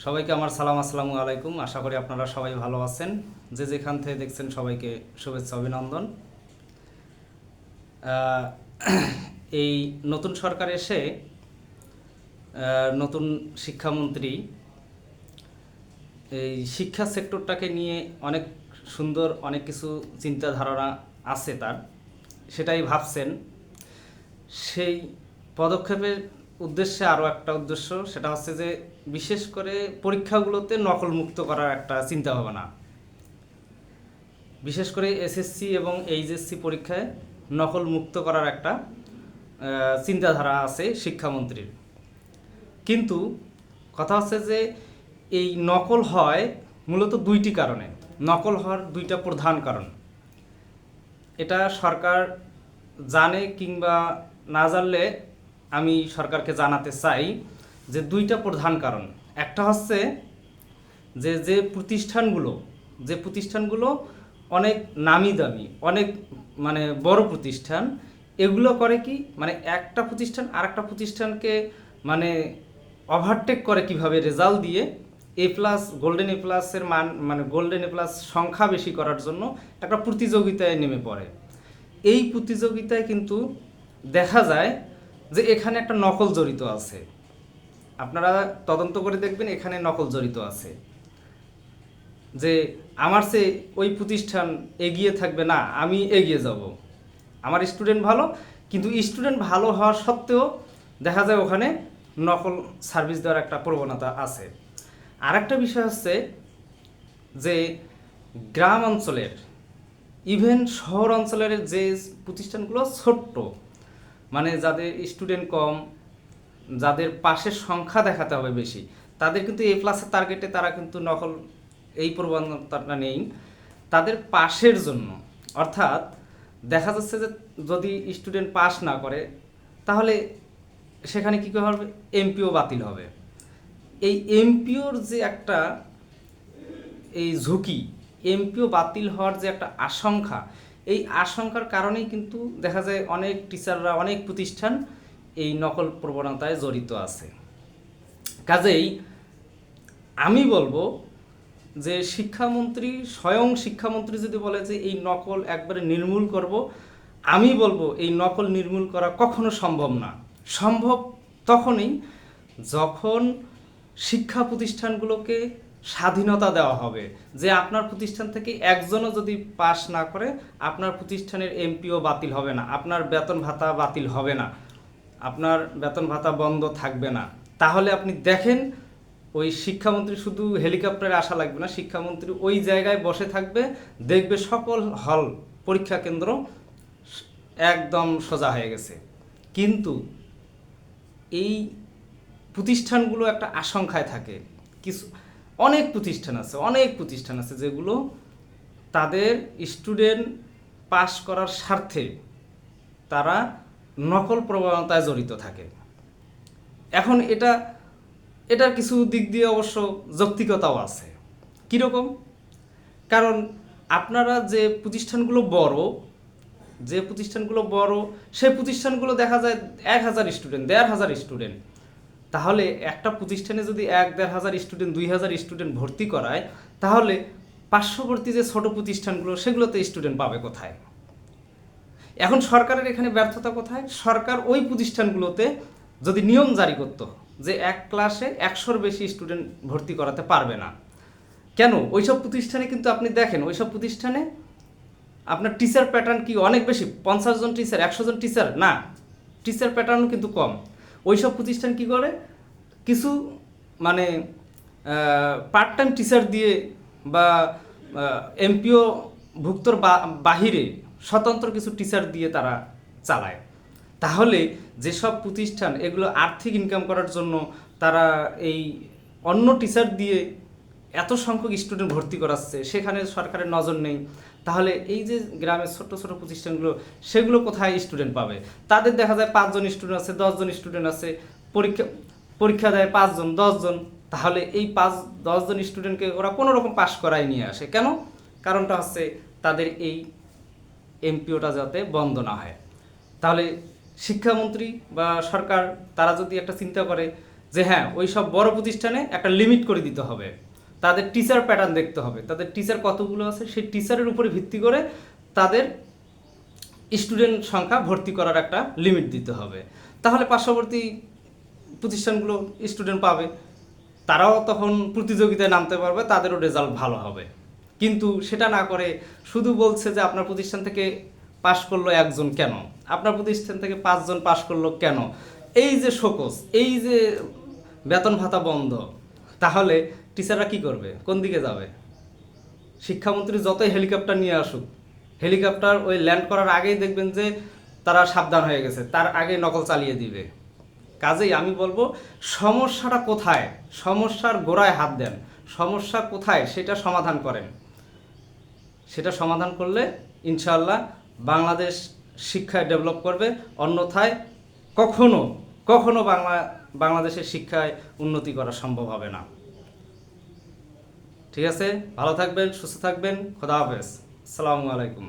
সবাইকে আমার সালাম, আসসালামু আলাইকুম। আশা করি আপনারা সবাই ভালো আছেন। যে যেখান থেকে দেখছেন সবাইকে শুভেচ্ছা, অভিনন্দন। আহ, এই নতুন সরকার এসে নতুন শিক্ষামন্ত্রী এই শিক্ষা সেক্টরটাকে নিয়ে অনেক সুন্দর অনেক কিছু চিন্তাধারণা আছে তার, সেটাই ভাবছেন। সেই পদক্ষেপের উদ্দেশ্যে আরও একটা উদ্দেশ্য, সেটা হচ্ছে যে বিশেষ করে পরীক্ষাগুলোতে নকল মুক্ত করার একটা চিন্তা ভাবনা। বিশেষ করে এসএসসি এবং এইচএসসি পরীক্ষায় নকল মুক্ত করার একটা চিন্তাধারা আছে শিক্ষামন্ত্রীর। কিন্তু কথা হচ্ছে যে এই নকল হয় মূলত দুইটি কারণে। নকল হওয়ার দুইটা প্রধান কারণ, এটা সরকার জানে কিংবা না জানলে আমি সরকারকে জানাতে চাই যে দুইটা প্রধান কারণ। একটা হচ্ছে যে যে প্রতিষ্ঠানগুলো অনেক নামি দামি, অনেক বড় প্রতিষ্ঠান, এগুলো করে কি একটা প্রতিষ্ঠান আরেকটা প্রতিষ্ঠানকে মানে ওভারটেক করে কিভাবে রেজাল্ট দিয়ে এ প্লাস, গোল্ডেন এ প্লাসের মান গোল্ডেন এ প্লাস সংখ্যা বেশি করার জন্য একটা প্রতিযোগিতায় নেমে পড়ে। এই প্রতিযোগিতায় কিন্তু দেখা যায় যে এখানে একটা নকল জড়িত আছে। আপনারা তদন্ত করে দেখবেন এখানে নকল জড়িত আছে। যে আমার চেয়ে ওই প্রতিষ্ঠান এগিয়ে থাকবে না, আমি এগিয়ে যাব, আমার স্টুডেন্ট ভালো, কিন্তু স্টুডেন্ট ভালো হওয়া সত্ত্বেও দেখা যায় ওখানে নকল সার্ভিস দেওয়ার একটা প্রবণতা আছে। আরেকটা বিষয় হচ্ছে যে গ্রাম অঞ্চলের, ইভেন শহর অঞ্চলের যে প্রতিষ্ঠানগুলো ছোট্ট, যাদের স্টুডেন্ট কম, যাদের পাশের সংখ্যা দেখাতে হবে বেশি, তাদের কিন্তু এ প্লাসের টার্গেটে তারা কিন্তু নকল এই প্রবণতাটা নেই তাদের পাশের জন্য। অর্থাৎ দেখা যাচ্ছে যে যদি স্টুডেন্ট পাস না করে তাহলে সেখানে কী হবে, এমপিও বাতিল হবে। এই এমপিওর যে একটা এই ঝুঁকি, এমপিও বাতিল হওয়ার যে একটা আশঙ্কা, এই আশঙ্কার কারণেই কিন্তু দেখা যায় অনেক টিচাররা, অনেক প্রতিষ্ঠান এই নকল প্রবণতায় জড়িত আছে। কাজেই আমি বলবো যে শিক্ষামন্ত্রী, স্বয়ং শিক্ষামন্ত্রী যদি বলে যে এই নকল একবারে নির্মূল করব, আমি বলবো এই নকল নির্মূল করা কখনো সম্ভব না। সম্ভব তখনই যখন শিক্ষা প্রতিষ্ঠানগুলোকে স্বাধীনতা দেওয়া হবে, যে আপনার প্রতিষ্ঠান থেকে একজনও যদি পাস না করে আপনার প্রতিষ্ঠানের এমপিও বাতিল হবে না, আপনার বেতন ভাতা বাতিল হবে না, আপনার বেতন ভাতা বন্ধ থাকবে না। তাহলে আপনি দেখেন ওই শিক্ষামন্ত্রী শুধু হেলিকপ্টারে আসা লাগবে না, শিক্ষামন্ত্রী ওই জায়গায় বসে থাকবে, দেখবে সকল হল, পরীক্ষা কেন্দ্র একদম সোজা হয়ে গেছে। কিন্তু এই প্রতিষ্ঠানগুলো একটা আশঙ্কায় থাকে। কিছু অনেক প্রতিষ্ঠান আছে যেগুলো তাদের স্টুডেন্ট পাস করার স্বার্থে তারা নকল প্রবণতায় জড়িত থাকে। এখন এটার কিছু দিক দিয়ে অবশ্য যৌক্তিকতাও আছে। কীরকম? কারণ আপনারা যে প্রতিষ্ঠানগুলো বড়, সেই প্রতিষ্ঠানগুলো দেখা যায় 1000 স্টুডেন্ট, 1500 স্টুডেন্ট। তাহলে একটা প্রতিষ্ঠানে যদি 1500 স্টুডেন্ট, 2000 স্টুডেন্ট ভর্তি করায়, তাহলে পার্শ্ববর্তী যে ছোট প্রতিষ্ঠানগুলো সেগুলোতে স্টুডেন্ট পাবে কোথায়? এখন সরকারের এখানে ব্যর্থতা কোথায়? সরকার ওই প্রতিষ্ঠানগুলোতে যদি নিয়ম জারি করত যে এক ক্লাসে 100-র বেশি স্টুডেন্ট ভর্তি করাতে পারবে না। কেন? ওইসব প্রতিষ্ঠানে কিন্তু আপনি দেখেন, ওইসব প্রতিষ্ঠানে আপনার টিচার প্যাটার্ন কি অনেক বেশি? 50 জন টিচার, 100 জন টিচার না, টিচার প্যাটার্নও কিন্তু কম। ওইসব প্রতিষ্ঠান কি করে, কিছু পার্ট টাইম টিচার দিয়ে বা এমপিও ভুক্তর বাহিরে স্বতন্ত্র কিছু টিচার দিয়ে তারা চালায়। তাহলে যেসব প্রতিষ্ঠান এগুলো আর্থিক ইনকাম করার জন্য তারা এই অন্য টিচার দিয়ে এত সংখ্যক স্টুডেন্ট ভর্তি করাচ্ছে, সেখানে সরকারের নজর নেই। তাহলে এই যে গ্রামের ছোট ছোট প্রতিষ্ঠানগুলো, সেগুলো কোথায় স্টুডেন্ট পাবে? তাদের দেখা যায় 5 জন স্টুডেন্ট আছে, 10 জন স্টুডেন্ট আছে, পরীক্ষা দেয় 5 জন, 10 জন। তাহলে এই 5-10 জন স্টুডেন্টকে ওরা কোনো রকম পাস করায় নিয়ে আসে। কেন? কারণটা হচ্ছে তাদের এই এমপিওটা যাতে বন্ধ না হয়। তাহলে শিক্ষামন্ত্রী বা সরকার তারা যদি একটা চিন্তা করে যে হ্যাঁ ওই সব বড় প্রতিষ্ঠানে একটা লিমিট করে দিতে হবে, তাদের টিচার প্যাটার্ন দেখতে হবে, তাদের টিচার কতগুলো আছে সেই টিচারের উপরে ভিত্তি করে তাদের স্টুডেন্ট সংখ্যা ভর্তি করার একটা লিমিট দিতে হবে। তাহলে পার্শ্ববর্তী প্রতিষ্ঠানগুলো স্টুডেন্ট পাবে, তারাও তখন প্রতিযোগিতায় নামতে পারবে, তাদেরও রেজাল্ট ভালো হবে। কিন্তু সেটা না করে শুধু বলছে যে আপনার প্রতিষ্ঠান থেকে পাশ করলো একজন কেন, আপনার প্রতিষ্ঠান থেকে 5 জন পাশ করলো কেন, এই যে শোকজ, এই যে বেতন ভাতা বন্ধ, তাহলে টিচাররা কি করবে, কোন দিকে যাবে? শিক্ষামন্ত্রী যতই হেলিকপ্টার নিয়ে আসুক, হেলিকপ্টার ওই ল্যান্ড করার আগেই দেখবেন যে তারা সাবধান হয়ে গেছে, তার আগে নকল চালিয়ে দিবে। কাজেই আমি বলবো সমস্যাটা কোথায়, সমস্যার গোড়ায় হাত দেন, সমস্যা কোথায় সেটা সমাধান করেন। সেটা সমাধান করলে ইনশাআল্লাহ বাংলাদেশ শিক্ষায় ডেভেলপ করবে, অন্যথায় কখনো কখনো বাংলাদেশের শিক্ষায় উন্নতি করা সম্ভব হবে না। ঠিক আছে, ভালো থাকবেন, সুস্থ থাকবেন, খোদা হাফেজ, আসসালামু আলাইকুম।